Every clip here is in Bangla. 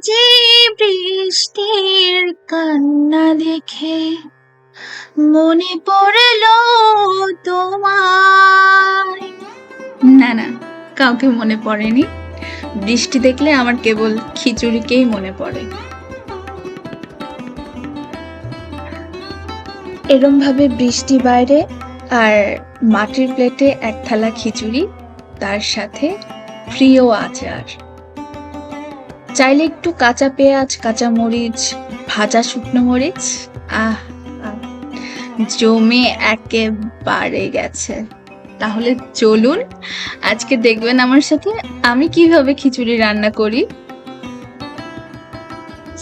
যে বৃষ্টির কান্না দেখে মনে পড়লো তোমায়। না না, কাউকে মনে পড়েনি। বৃষ্টি দেখলে আমার কেবল খিচুড়িকেই মনে পড়ে। এরম ভাবে বৃষ্টি বাইরে আর মাটির প্লেটে এক থালা খিচুড়ি, তার সাথে প্রিয় আচার। চাইলে একটু কাঁচা পেঁয়াজ, কাঁচা মরিচ, ভাজা শুকনো মরিচ, আহ আহ, জমে একেবারে গেছে। তাহলে চলুন আজকে দেখবেন আমার সাথে আমি কিভাবে খিচুড়ি রান্না করি।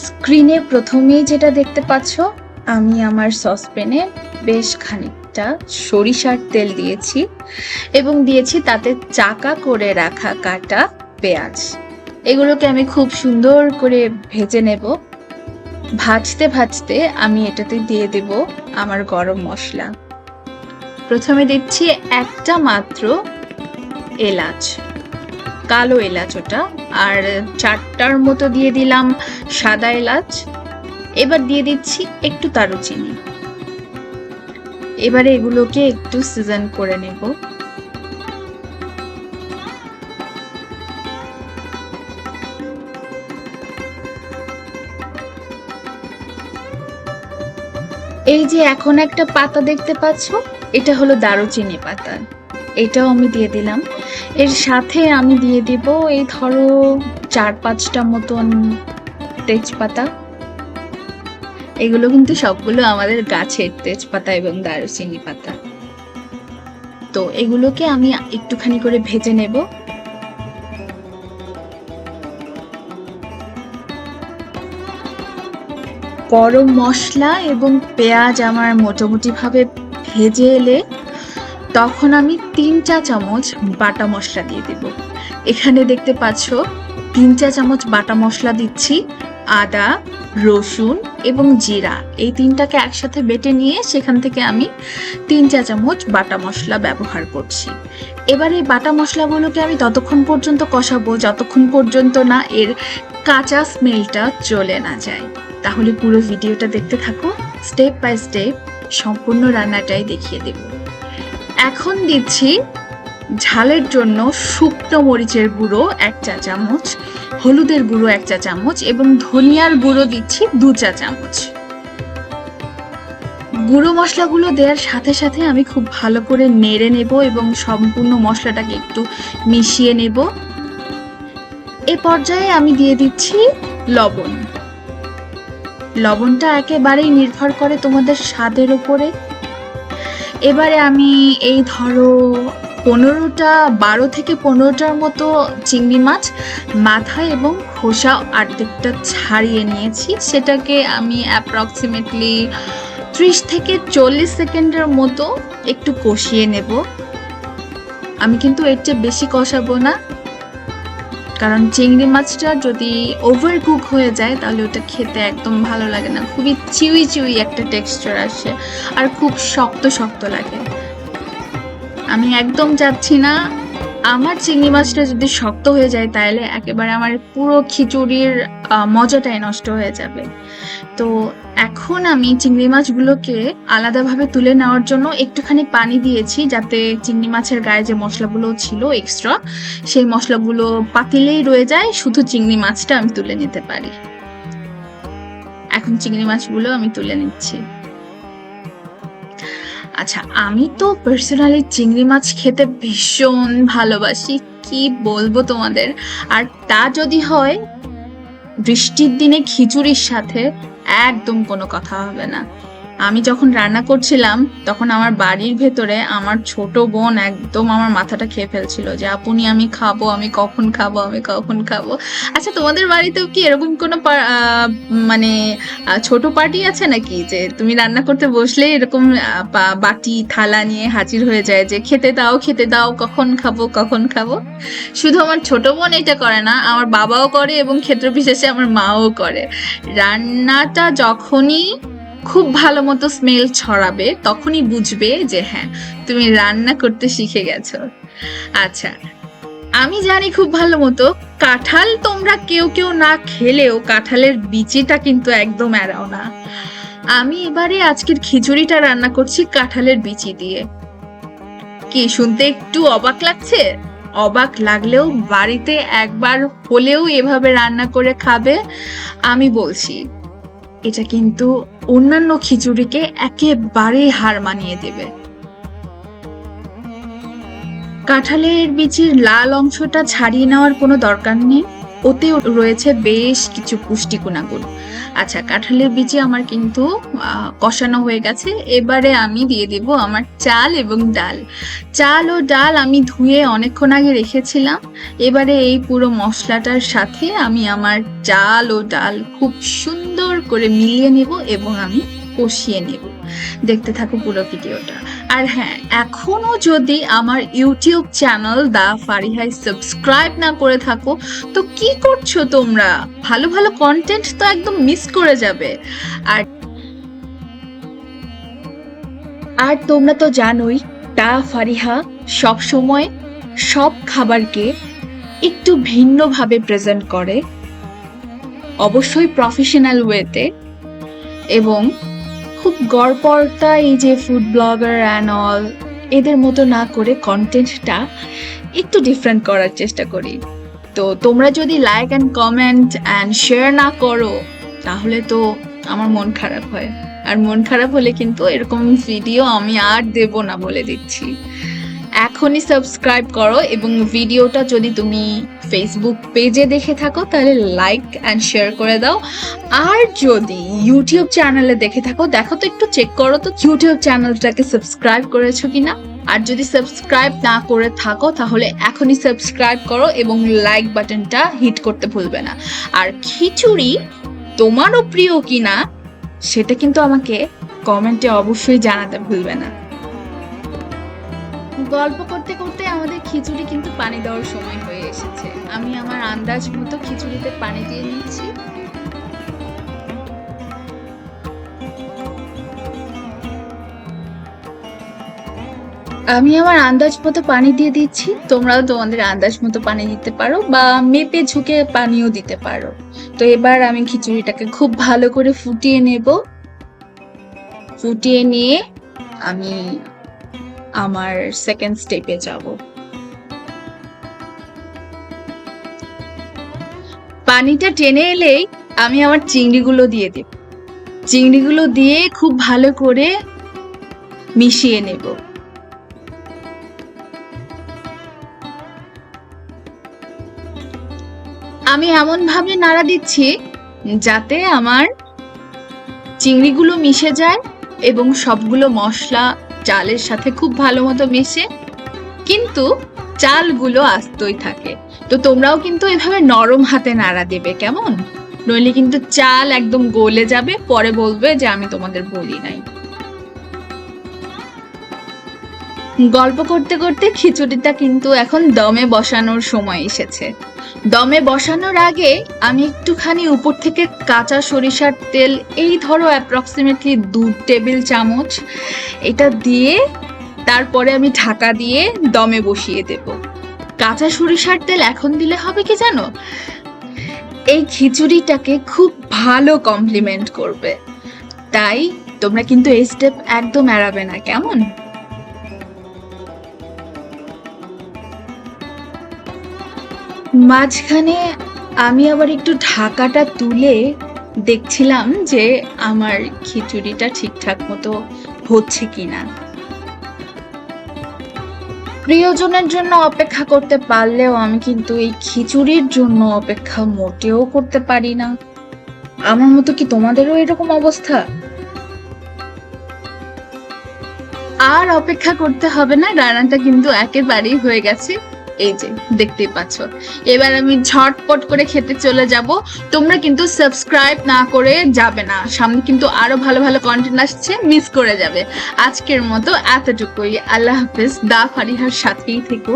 স্ক্রিনে প্রথমেই যেটা দেখতে পাচ্ছ, আমি আমার সসপ্যানে বেশ খানিকটা সরিষার তেল দিয়েছি এবং দিয়েছি তাতে চাকা করে রাখা কাটা পেঁয়াজ। এগুলোকে আমি খুব সুন্দর করে ভেজে নেব। ভাজতে ভাজতে আমি এটাতে দিয়ে দেব আমার গরম মশলা। প্রথমে দিচ্ছি একটা মাত্র এলাচ, কালো এলাচ ওটা, আর 4টার মতো দিয়ে দিলাম সাদা এলাচ। এবার দিয়ে দিচ্ছি একটু দারুচিনি। এবারে এগুলোকে একটু সিজন করে নেব। এই যে এখন একটা পাতা দেখতে পাচ্ছ, এটা হলো দারুচিনি পাতা, এটাও আমি দিয়ে দিলাম। এর সাথে আমি দিয়ে দিব এই ধরো 4-5টা মতন তেজপাতা। এগুলো কিন্তু সবগুলো আমাদের গাছের তেজপাতা এবং দারুচিনি পাতা। তো এগুলোকে আমি একটুখানি করে ভেজে নেব। গরম মশলা এবং পেঁয়াজ আমার মোটামুটি ভাবে ভেজে এলে তখন আমি 3 চা চামচ বাটা মশলা দিয়ে দেব। এখানে দেখতে পাচ্ছ 3 চা চামচ বাটা মশলা দিচ্ছি। আদা, রসুন এবং জিরা, এই তিনটাকে একসাথে বেটে নিয়ে সেখান থেকে আমি 3 চা চামচ বাটা মশলা ব্যবহার করছি। এবার এই বাটা মশলাগুলোকে আমি ততক্ষণ পর্যন্ত কষাবো যতক্ষণ পর্যন্ত না এর কাঁচা স্মেলটা চলে না যায়। তাহলে পুরো ভিডিওটা দেখতে থাকো, স্টেপ বাই স্টেপ সম্পূর্ণ রান্নাটাই দেখিয়ে দেব। এখন দিচ্ছি ঝালের জন্য শুকনো মরিচের গুঁড়ো 1 চা চামচ, হলুদের গুঁড়ো 1 চা চামচ এবং ধনিয়ার গুঁড়ো দিচ্ছি 2 চা চামচ। গুঁড়ো মশলাগুলো দেওয়ার সাথে সাথে আমি খুব ভালো করে নেড়ে নেব এবং সম্পূর্ণ মশলাটাকে একটু মিশিয়ে নেব। এ পর্যায়ে আমি দিয়ে দিচ্ছি লবণ। লবণটা একেবারেই নির্ভর করে তোমাদের স্বাদের উপরে। এবারে আমি এই ধরো 12 থেকে 15টার মতো চিংড়ি মাছ মাথা এবং খোসা অর্ধেকটা ছাড়িয়ে নিয়েছি। সেটাকে আমি অ্যাপ্রক্সিমেটলি 30 থেকে 40 সেকেন্ডের মতো একটু কষিয়ে নেব। আমি কিন্তু এর চেয়ে বেশি কষাবো না, কারণ চিংড়ি মাছটা যদি ওভার কুক হয়ে যায় তাহলে ওটা খেতে একদম ভালো লাগে না, খুবই চিউই চিউই একটা টেক্সচার আসে আর খুব শক্ত শক্ত লাগে। আমি একদম চাচ্ছি না আমার চিংড়ি মাছটা যদি শক্ত হয়ে যায় তাহলে একেবারে আমার পুরো খিচুড়ির মজাটাই নষ্ট হয়ে যাবে। তো এখন আমি চিংড়ি মাছগুলোকে আলাদাভাবে তুলে নেওয়ার জন্য একটুখানি পানি দিয়েছি, যাতে চিংড়ি মাছের গায়ে যে মশলাগুলো ছিল এক্সট্রা সেই মশলাগুলো পাতিলেই রয়ে যায়, শুধু চিংড়ি মাছটা আমি তুলে নিতে পারি। এখন চিংড়ি মাছগুলো আমি তুলে নিচ্ছি। আচ্ছা, আমি তো পার্সোনালি চিংড়ি মাছ খেতে ভীষণ ভালোবাসি, কি বলবো তোমাদের। আর তা যদি হয় বৃষ্টির দিনে খিচুড়ির সাথে, একদম কোনো কথা হবে না। আমি যখন রান্না করছিলাম তখন আমার বাড়ির ভেতরে আমার ছোট বোন একদম আমার মাথাটা খেয়ে ফেলছিল যে আপনি আমি খাবো, আমি কখন খাবো, আমি কখন খাবো। আচ্ছা, তোমাদের বাড়িতেও কি এরকম কোনো মানে ছোট পার্টি আছে নাকি, যে তুমি রান্না করতে বসলে এরকম বাটি থালা নিয়ে হাজির হয়ে যায় যে খেতে দাও খেতে দাও, কখন খাবো কখন খাবো? শুধু আমার ছোট বোন এটা করে না, আমার বাবাও করে এবং ক্ষেত্র বিশেষে আমার মাও করে। রান্নাটা যখনই খুব ভালো মতো স্মেল ছড়াবে তখনই বুঝবে যে হ্যাঁ, তুমি রান্না করতে শিখে গেছো। আচ্ছা, আমি জানি খুব ভালো মতো কাঁঠাল তোমরা কেউ কেউ না খেলেও কাঁঠালের বিচিটা কিন্তু একদম এড়াও না। আমি এবারে আজকের খিচুড়িটা রান্না করছি কাঁঠালের বিচি দিয়ে। কি শুনতে একটু অবাক লাগছে? অবাক লাগলেও বাড়িতে একবার হলেও এভাবে রান্না করে খাবে। আমি বলছি এটা কিন্তু অন্যান্য খিচুড়িকে একেবারেই হার মানিয়ে দেবে। কাঁঠালের বিচির লাল অংশটা ছাড়িয়ে নেওয়ার কোনো দরকার নেই, ওতে রয়েছে বেশ কিছু পুষ্টি গুণাগুণ। আচ্ছা, কাঁঠালের বিচি আমার কিন্তু কষানো হয়ে গেছে। এবারে আমি দিয়ে দেব আমার চাল এবং ডাল। চাল ও ডাল আমি ধুয়ে অনেকক্ষণ আগে রেখেছিলাম। এবারে এই পুরো মশলাটার সাথে আমি আমার চাল ও ডাল খুব সুন্দর করে মিলিয়ে নেব এবং আমি কষিয়ে নেব। দেখতে থাকো পুরো ভিডিওটা। আর হ্যাঁ, এখনো যদি আমার ইউটিউব চ্যানেল দা ফারিহায় সাবস্ক্রাইব না করে থাকো তো কি করছো তোমরা? ভালো ভালো কন্টেন্ট তো একদম মিস করে যাবে। আর আর তোমরা তো জানোই দা ফারিহা সব সময় সব খাবারকে একটু ভিন্নভাবে প্রেজেন্ট করে, অবশ্যই প্রফেশনাল ওয়েতে, এবং খুব গড়পড়তা এই যে ফুড ব্লগার অ্যান্ড অল এদের মতো না করে কন্টেন্টটা একটু ডিফারেন্ট করার চেষ্টা করি। তো তোমরা যদি like and comment and share না করো তাহলে তো আমার মন খারাপ হয়, আর মন খারাপ হলে কিন্তু এরকম ভিডিও আমি আর দেব না বলে দিচ্ছি। এখনই সাবস্ক্রাইব করো এবং ভিডিওটা যদি তুমি ফেসবুক পেজে দেখে থাকো তাহলে লাইক অ্যান্ড শেয়ার করে দাও। আর যদি ইউটিউব চ্যানেলে দেখে থাকো দেখো তো একটু চেক করো তো ইউটিউব চ্যানেলটাকে সাবস্ক্রাইব করেছো কিনা। আর যদি সাবস্ক্রাইব না করে থাকো তাহলে এখনই সাবস্ক্রাইব করো এবং লাইক বাটনটা হিট করতে ভুলবে না। আর খিচুড়ি তোমারও প্রিয় কিনা সেটা কিন্তু আমাকে কমেন্টে অবশ্যই জানাতে ভুলবে না। গল্প করতে করতে আমাদের খিচুড়ি কিন্তু পানি দেওয়ার সময় হয়ে এসেছে। আমি আমার আন্দাজ মতো খিচুড়িতে পানি দিয়ে নিচ্ছি। আমি আমার আন্দাজ মতো পানি দিয়ে দিচ্ছি, তোমরাও তোমাদের আন্দাজ মতো পানি দিতে পারো বা মেপে ঝুঁকে পানিও দিতে পারো। তো এবার আমি খিচুড়িটাকে খুব ভালো করে ফুটিয়ে নেব। ফুটিয়ে নিয়ে আমি আমার সেকেন্ড স্টেপে যাব। পানিটা টেনে এলেই আমি আমার চিংড়িগুলো দিয়ে দেব। চিংড়িগুলো দিয়ে খুব ভালো করে মিশিয়ে নেব। আমি এমন ভাবে নাড়া দিচ্ছি যাতে আমার চিংড়িগুলো মিশে যায় এবং সবগুলো মশলা চালের সাথে খুব ভালো মতো মিশে, কিন্তু চালগুলো আস্তই থাকে। তো তোমরাও কিন্তু এভাবে নরম হাতে নাড়া দেবে, কেমন? নইলে কিন্তু চাল একদম গলে যাবে, পরে বলবে যে আমি তোমাদের বলি নাই। গল্প করতে করতে খিচুড়িটা কিন্তু এখন দমে বসানোর সময় এসেছে। দমে বসানোর আগে আমি একটুখানি উপর থেকে কাঁচা সরিষার তেল, এই ধরো অ্যাপ্রক্সিমেটলি 2 টেবিল চামচ, এটা দিয়ে তারপরে আমি ঢাকা দিয়ে দমে বসিয়ে দেব। কাঁচা সরিষার তেল এখন দিলে হবে কি জানো, এই খিচুড়িটাকে খুব ভালো কমপ্লিমেন্ট করবে। তাই তোমরা কিন্তু এই স্টেপ একদম এড়াবে না, কেমন? মাঝখানে আমি আবার একটু ঢাকাটা তুলে দেখছিলাম যে আমার খিচুড়িটা ঠিকঠাক মতো হচ্ছে কিনা। প্রিয়জনের জন্য অপেক্ষা করতে পারলেও আমি কিন্তু এই খিচুড়ির জন্য অপেক্ষা মোটেও করতে পারি না। আমার মতো কি তোমাদেরও এরকম অবস্থা? আর অপেক্ষা করতে হবে না, রান্নাটা কিন্তু একেবারেই হয়ে গেছে। এই যে দেখতেই পাচ্ছ। এবার আমি ঝটপট করে খেতে চলে যাব। তোমরা কিন্তু সাবস্ক্রাইব না করে যাবে না, সামনে কিন্তু আরো ভালো ভালো কন্টেন্ট আসছে, মিস করে যাবে। আজকের মতো এতটুকুই। আল্লাহ হাফেজ। দা ফারিহার সাথেই থেকো।